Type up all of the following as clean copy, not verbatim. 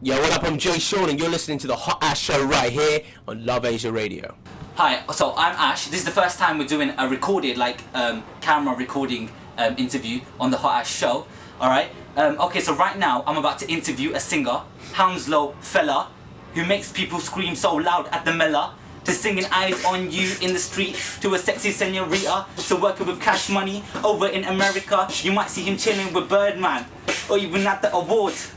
Yo, what up? I'm Jay Sean, and you're listening to the Hot Ash Show right here on Luv Asia Radio. Hi, so I'm Ash. This is the first time we're doing a recorded, camera recording interview on the Hot Ash Show. Alright? Okay, so right now I'm about to interview a singer, Hounslow fella, who makes people scream so loud at the Mela, to singing Eyes on You in the street, to a sexy senorita, to working with Cash Money over in America. You might see him chilling with Birdman, or even at the awards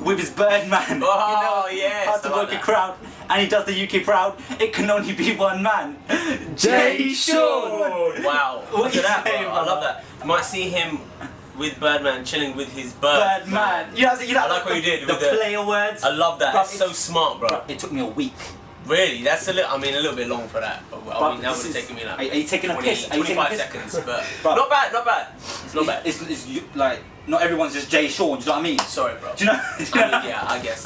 with his Birdman. Oh, yes, how to work a crowd, and he does the UK proud. It can only be one man, Jay Sean. Wow, look at that, bro. I love that. You might see him with Birdman chilling with his Birdman. You know I like what you did the with the player words. I love that. Bro, it's so smart, bro. It took me a week. Really? That's a little bit long for that. But, I mean, that would have taken me like. Are you taking 20, a piss? 25 seconds, but bro, not bad. It's not bad. It's like not everyone's just Jay Sean. Do you know what I mean? Sorry, bro. Do you know? I mean, yeah, I guess.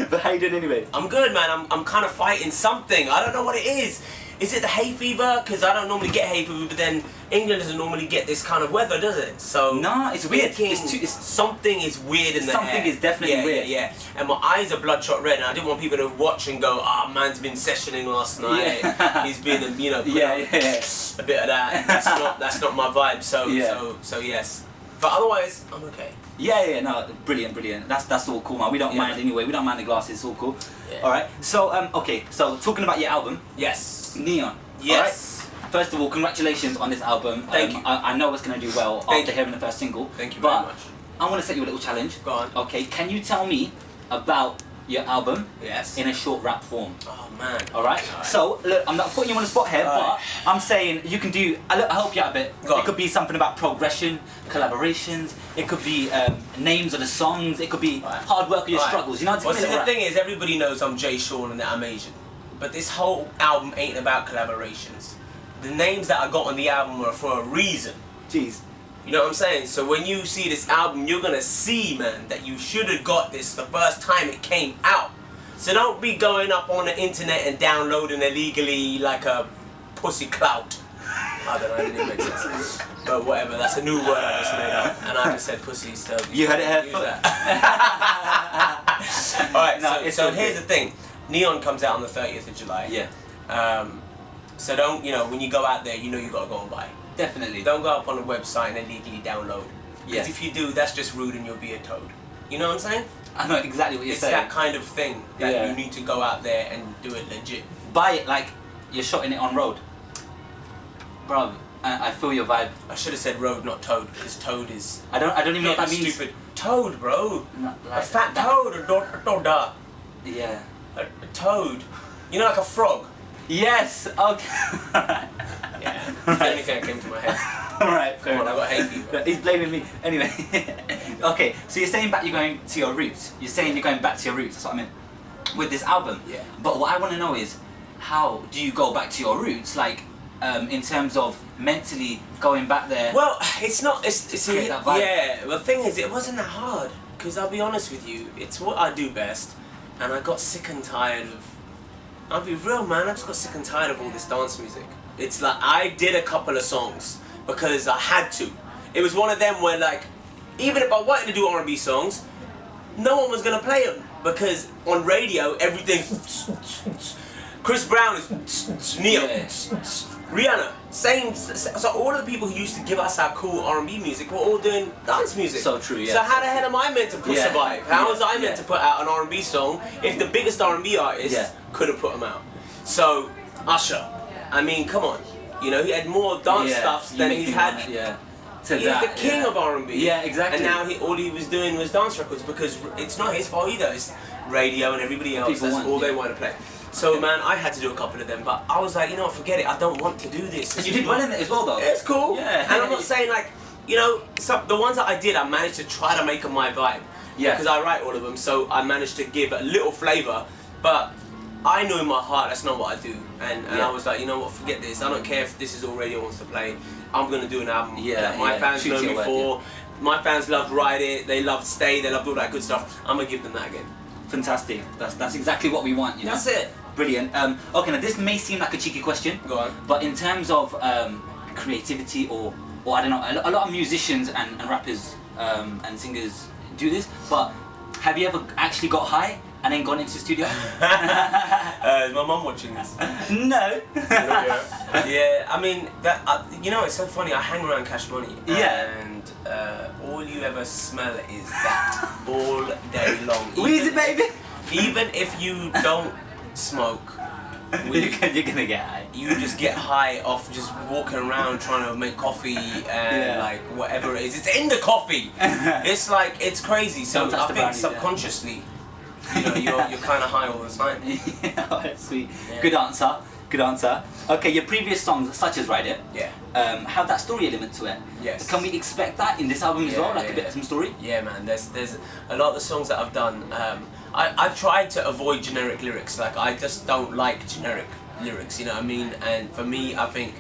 But how you doing anyway? I'm good, man. I'm kind of fighting something. I don't know what it is. Is it the hay fever? Because I don't normally get hay fever, but then England doesn't normally get this kind of weather, does it? So nah, it's weird. Something is weird in the air. Something is definitely weird. Yeah. And my eyes are bloodshot red, and I didn't want people to watch and go, "Ah, man's been sessioning last night. Yeah. He's been, yeah. a bit of that." That's not my vibe. So yes. But otherwise, I'm okay. Yeah, no, brilliant. That's all cool, man. We don't mind anyway. We don't mind the glasses. It's all cool. Yeah. All right. So okay. So talking about your album. Yes. Neon. Yes. All right? First of all, congratulations on this album. Thank you. I know it's going to do well after hearing the first single. Thank you very much. I want to set you a little challenge. Go on. Okay, can you tell me about your album Yes. in a short rap form? Oh, man. Alright? So, look, I'm not putting you on the spot here, but I'm saying you can do... I'll help you out a bit. It could be something about progression, collaborations, it could be names of the songs, it could be hard work or your struggles. You know what I'm saying? The thing is, everybody knows I'm Jay Sean and that I'm Asian. But this whole album ain't about collaborations. The names that I got on the album are for a reason. Jeez. You know what I'm saying? So when you see this album, you're gonna see, man, that you should have got this the first time it came out. So don't be going up on the internet and downloading illegally like a pussy clout. I don't know, it didn't make sense. But whatever, that's a new word I just made up. And I just said pussy, so you heard it here first. Alright, so here's the thing. Neon comes out on the 30th of July. Yeah. So don't, when you go out there, you gotta go and buy. Definitely. Don't go up on a website and illegally download. Yeah. Because if you do, that's just rude and you'll be a toad. You know what I'm saying? I know exactly what you're saying. It's that kind of thing that you need to go out there and do it legit. Buy it like you're shotting it on road. Bro, I feel your vibe. I should have said road, not toad, because toad is... I don't even know what that means. Stupid. Toad, bro. Like a fat toad, a toda. Yeah. A toad. You know, like a frog. Yes, okay. Yeah, that's the only thing that came to my head. Alright, fair enough. I got hay fever. He's blaming me. Anyway. Okay, so you're saying you're going to your roots. You're saying you're going back to your roots, that's what I meant. With this album. Yeah. But what I want to know is, how do you go back to your roots? Like, in terms of mentally going back there? Well, the thing is, it wasn't that hard. Because I'll be honest with you, it's what I do best. And I got sick and tired of... I'll be real, man, I just got sick and tired of all this dance music. It's like, I did a couple of songs because I had to. It was one of them where, like, even if I wanted to do R&B songs, no one was going to play them. Because on radio, everything... Chris Brown is... Neo. Rihanna. Same. So all of the people who used to give us our cool R&B music were all doing dance music. So true, yeah. So how the hell am I meant to survive? How was I meant to put out an R&B song if the biggest R&B artist couldn't put them out? So Usher, I mean, come on. He had more dance stuff than he's had. He's the king of R&B. Yeah, exactly. And now all he was doing was dance records because it's not his fault either. It's radio and everybody else. That's all they want to play. So man, I had to do a couple of them, but I was like, forget it. I don't want to do this. And you did well in it as well, though. It's cool. Yeah. And I'm not saying the ones that I did, I managed to try to make them my vibe. Yeah. Because I write all of them, so I managed to give a little flavour, but I knew in my heart that's not what I do. And I was like, forget this. I don't care if this is all radio wants to play. I'm gonna do an album that my fans know me for. My fans loved Ride It. They loved Stay. They loved all that good stuff. I'm gonna give them that again. Fantastic. That's exactly what we want. That's it. Brilliant. Okay, now this may seem like a cheeky question. Go on. But in terms of creativity or I don't know, a lot of musicians and rappers and singers do this, but Have you ever actually got high and then gone into the studio? Is my mum watching this? No. Yeah, I mean, that you know, it's so funny. I hang around Cash Money, Yeah. and all you ever smell is that all day long. Wheezy baby. Even if you don't smoke, You're gonna get high. you just get high off just walking around trying to make coffee and like whatever it is. It's in the coffee. It's like, it's crazy. So Don't touch I the think brownies, subconsciously, you know, you're kind of high all the time. Yeah, alright, sweet. Yeah. Good answer. Good answer. Okay, your previous songs, such as Ride It, Yeah. have that story element to it. Yes. Can we expect that in this album as well, like a bit of some story? Yeah, man. There's a lot of the songs that I've done. I've tried to avoid generic lyrics. Like, I just don't like generic lyrics. You know what I mean? And for me, I think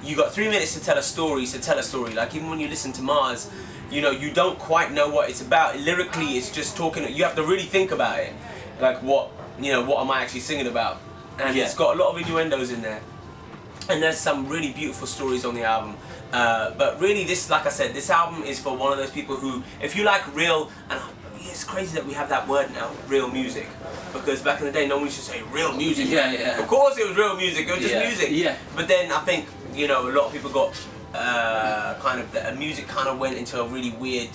you got 3 minutes to tell a story. So tell a story. Like, even when you listen to Mars, you know, you don't quite know what it's about. Lyrically, it's just talking. You have to really think about it. Like, what am I actually singing about? And it's got a lot of innuendos in there. And there's some really beautiful stories on the album. But really, this, like I said, this album is for one of those people who, if you like real, and it's crazy that we have that word now, real music. Because back in the day, no one used to say real music. Yeah, yeah. Of course it was real music, it was just music. Yeah. But then I think, you know, a lot of people got kind of, the music kind of went into a really weird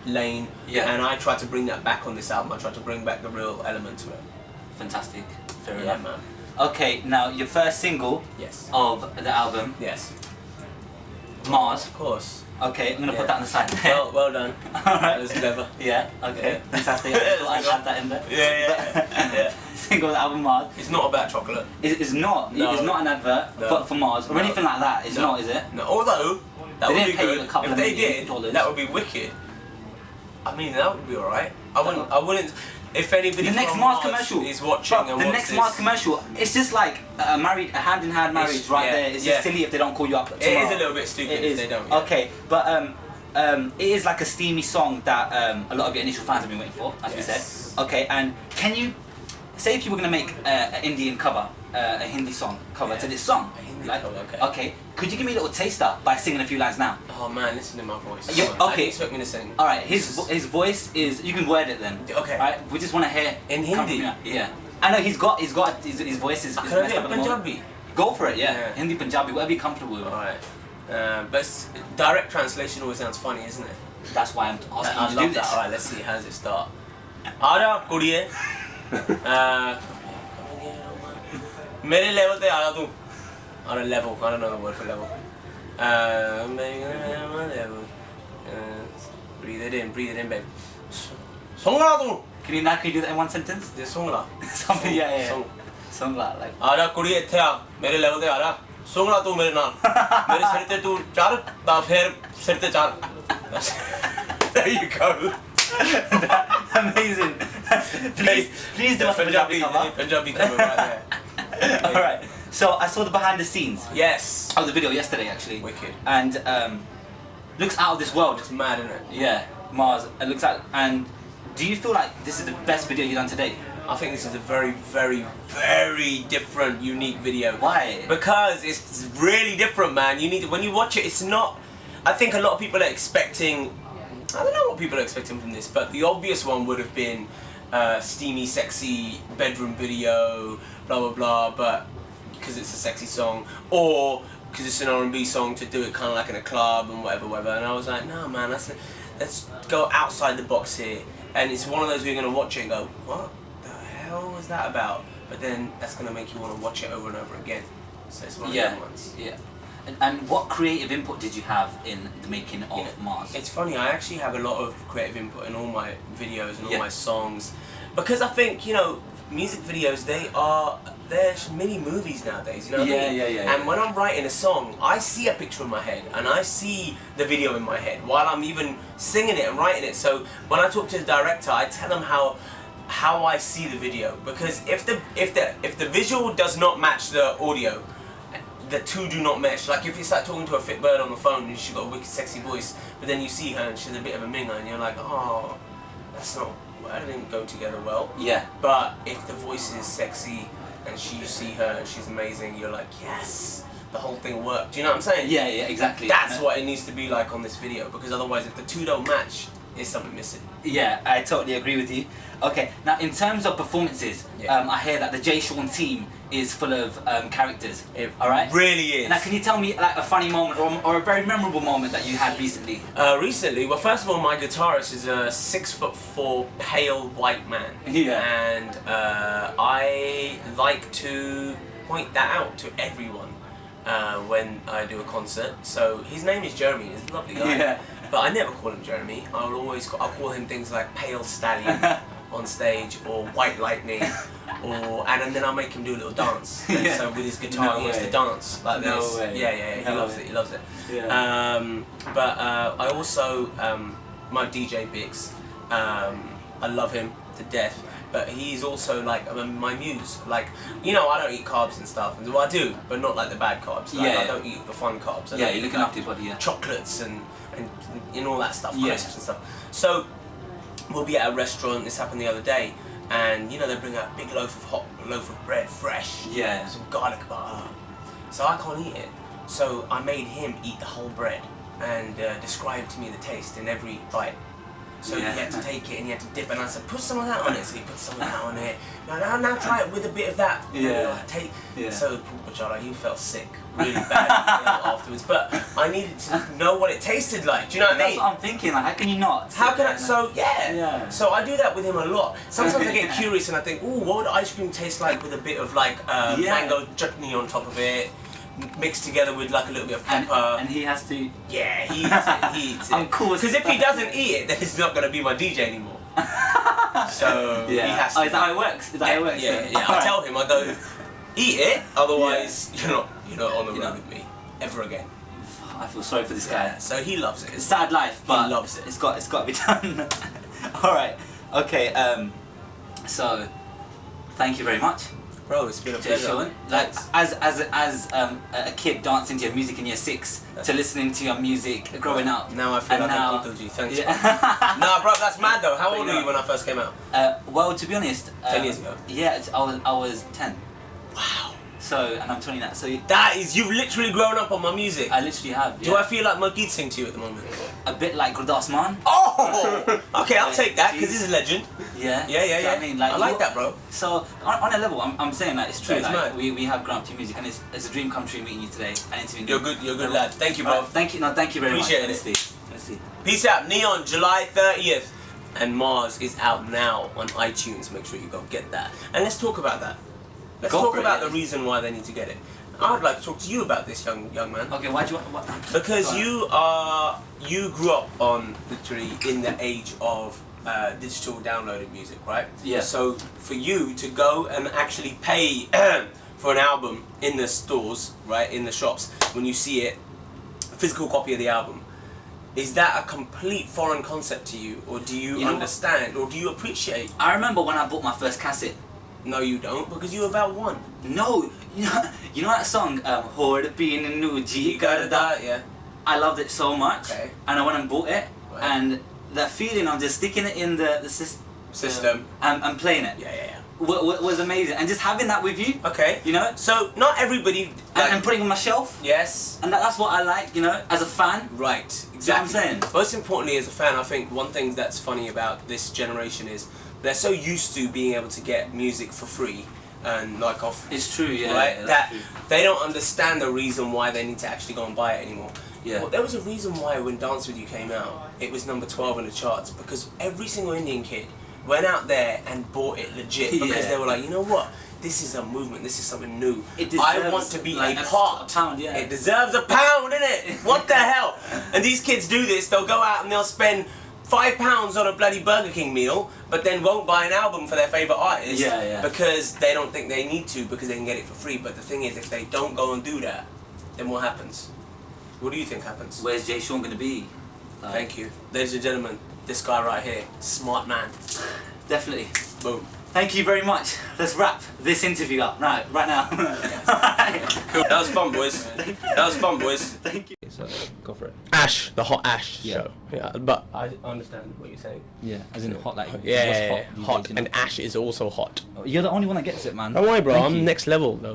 lane. Yeah. And I tried to bring that back on this album. I tried to bring back the real element to it. Fantastic. Fair Yeah, enough. man. Okay, now your first single Yes. of the album, Yes. Mars. Of course. Okay, I'm gonna Yeah. put that on the side. Well done. Alright. That was clever. Yeah, okay. Yeah. Fantastic. I thought I'd add that in there. Yeah. Single of the album Mars. It's not about chocolate. It's not. No. It's not an advert No. for Mars or No. anything like that. It's No. not, is it? No. Although that They would didn't be pay you good. a couple If of they $1 million. did, that would be wicked. I mean, that would be alright. I wouldn't. If anybody The next from Mars Mars commercial is watching Bro, and the wants next this, Mars commercial, it's just like a hand-in-hand marriage right there. It's just silly if they don't call you up tomorrow. It is a little bit stupid It if is. they don't. Yeah. Okay, but it is like a steamy song that a lot of your initial fans have been waiting for, as we Yes. said. Okay, and can you say if you were gonna make an Indian cover, a Hindi song cover to this song? A Hindi like, cover, okay. Okay, could you give me a little taster by singing a few lines now? Oh man, listen to my voice. Yeah, Come on. I okay. didn't expect me to sing. All right, his voice is. You can word it then. Okay. All right, we just want to hear In come Hindi? from you. Yeah. I know his voice is Can I messed get up at the moment. Punjabi? Go for it, yeah. Yeah. Hindi, Punjabi, whatever you're comfortable with. Alright. But direct translation always sounds funny, isn't it? That's why I'm asking I you to do love that. this. Alright, let's see. How does it start? Aara kudiye. Mere level te aara tu. On a level. I don't know the word for level. Breathe it in, babe. Songla tu. Can you do that in one sentence? The songla. Something, yeah. Song. Song like. आजा कुड़ी इत्थे आ मेरे level ते आजा सोंगला तू मेरे नाल मेरे सिर ते तू चार ता फिर सिर ते चार there you go. Amazing. Please do us a Punjabi cover. Punjabi cover right there. Alright, so I saw the behind the scenes Yes. of the video yesterday actually. Wicked. And looks out of this world. It's mad, isn't it? Yeah, Mars. It looks out. And do you feel like this is the best video you've done today? I think this is a very, very, very different, unique video. Why? Because it's really different, man. You need to, when you watch it, it's not. I think a lot of people are expecting. I don't know what people are expecting from this, but the obvious one would have been steamy, sexy bedroom video, blah blah blah. But because it's a sexy song, or because it's an R&B song, to do it kind of like in a club and whatever. And I was like, no, man, let's go outside the box here. And it's one of those where you're gonna watch it and go, what the hell was that about? But then that's gonna make you want to watch it over and over again. So it's one of the ones. Yeah. And what creative input did you have in the making of Mars? It's funny, I actually have a lot of creative input in all my videos and all my songs. Because I think, you know, music videos, there's mini movies nowadays, you know what I mean? Yeah. And when I'm writing a song, I see a picture in my head and I see the video in my head while I'm even singing it and writing it. So when I talk to the director, I tell him how I see the video. Because if the visual does not match the audio, the two do not mesh. Like if you start talking to a fit bird on the phone and she's got a wicked sexy voice, but then you see her and she's a bit of a minger and you're like, oh, that didn't go together well. Yeah. But if the voice is sexy and you see her and she's amazing, you're like, yes, the whole thing worked. Do you know what I'm saying? Yeah, exactly. That's what it needs to be like on this video, because otherwise if the two don't match, is something missing. Yeah, I totally agree with you. Okay, now in terms of performances, I hear that the Jay Sean team is full of characters. All right, really is. Now, can you tell me like a funny moment or a very memorable moment that you had recently? Recently, well, first of all, my guitarist is a 6'4" pale white man. Yeah. And I like to point that out to everyone when I do a concert. So his name is Jeremy. He's a lovely guy. Yeah. But I never call him Jeremy. I'll call him things like Pale Stallion on stage, or White Lightning, and then I'll make him do a little dance. Yeah. So with his guitar, he has to dance like this. No way. Yeah, he loves it. He loves it. Yeah. But I also my DJ Biggs. I love him to death. But he's also like my muse. Like, you know, I don't eat carbs and stuff. Well, I do, but not like the bad carbs. Like, I don't eat the fun carbs. Yeah, you're looking after your body. Yeah. Chocolates and all that stuff, crisps and stuff. So we'll be at a restaurant. This happened the other day, and you know they bring out a big loaf of bread, fresh. Yeah. Some garlic butter. So I can't eat it. So I made him eat the whole bread and describe to me the taste in every bite. So he had to take it and he had to dip, and I said, put some of that on it. So he put some of that on it. Now try it with a bit of that. So poor Bajala, he felt sick really bad afterwards. But I needed to know what it tasted like. Do you know what I mean? That's what I'm thinking. Like, how can you not? How can I? So So I do that with him a lot. Sometimes I get curious and I think, ooh, what would ice cream taste like with a bit of like mango chutney on top of it? Mixed together with like a little bit of pepper. And he has to... Yeah, he eats it, he eats it. Of course. Because if he doesn't eat it, then he's not going to be my DJ anymore. So he has to. Oh, is that how it works? Is that how it works? Yeah. I tell him, I go, eat it, otherwise you're not on the road with me ever again. I feel sorry for this guy. So he loves it. It's a sad life, but he loves it. It's got to be done. Alright, okay, so thank you very much. Bro, it's been a pleasure. Sean. Like, as a kid dancing to your music in year 6 to listening to your music growing up. Now I feel like an uncle G. Thanks. Yeah. Nah, bro, that's mad though. How old were you when I first came out? Well, to be honest, 10 years ago. Yeah, I was 10. Wow. So, and I'm 20 now. So you've literally grown up on my music. I literally have. Do I feel like Malkeet Singh to you at the moment? A bit like Gurdas Man. Oh! Okay, I'll take that because he's a legend. Yeah. Yeah. I mean, like, I like that, bro. So on a level, I'm saying that it's true. It's like, mad. we have grown up to music, and it's a dream come true meeting you today and interviewing you. You're a good lad. Thank you, bro. Thank you. No, thank you very Appreciate much. it. Honestly. Peace out. Neon, July 30th. And Mars is out now on iTunes. Make sure you go get that. And let's talk about that. Let's talk about the reason why they need to get it. I'd like to talk to you about this, young man. Okay, why do you want? What? Because you grew up on literally in the age of digital downloaded music, right? Yeah. So for you to go and actually pay for an album in the stores, right, in the shops, when you see it, a physical copy of the album, is that a complete foreign concept to you, or do you understand, or do you appreciate? I remember when I bought my first cassette. No, you don't, because you were about 1. No, you know that song, Horde Bean Nuji Garda? Yeah. I loved it so much, and I went and bought it, and that feeling of just sticking it in the system and playing it. Yeah. Was amazing, and just having that with you. Okay. You know. So not everybody. And putting it on my shelf. Yes. And that's what I like, you know, as a fan. Right. Exactly. You know what I'm saying? Most importantly, as a fan, I think one thing that's funny about this generation is they're so used to being able to get music for free and like off. It's true, yeah. Right. Yeah, that they don't understand the reason why they need to actually go and buy it anymore. Yeah. Well, there was a reason why when Dance With You came out, it was number 12 in the charts, because every single Indian kid went out there and bought it legit because they were like, you know what? This is a movement. This is something new. I want to be like a part. A pound, yeah. It deserves a pound, innit? What the hell? And these kids do this. They'll go out and they'll spend £5 on a bloody Burger King meal, but then won't buy an album for their favourite artist because they don't think they need to, because they can get it for free. But the thing is, if they don't go and do that, then what happens? What do you think happens? Where's Jay Sean gonna be? Thank you. Ladies and gentlemen, this guy right here, smart man. Definitely. Boom. Thank you very much. Let's wrap this interview up right now. Cool. That was fun, boys. That was fun, boys. Thank you. So, go for it. Ash, the hot Ash show. Yeah, but I understand what you're saying. Yeah, as in hot, like hot, hot, and Ash is also hot. You're the only one that gets it, man. Don't worry, bro. I'm next level though.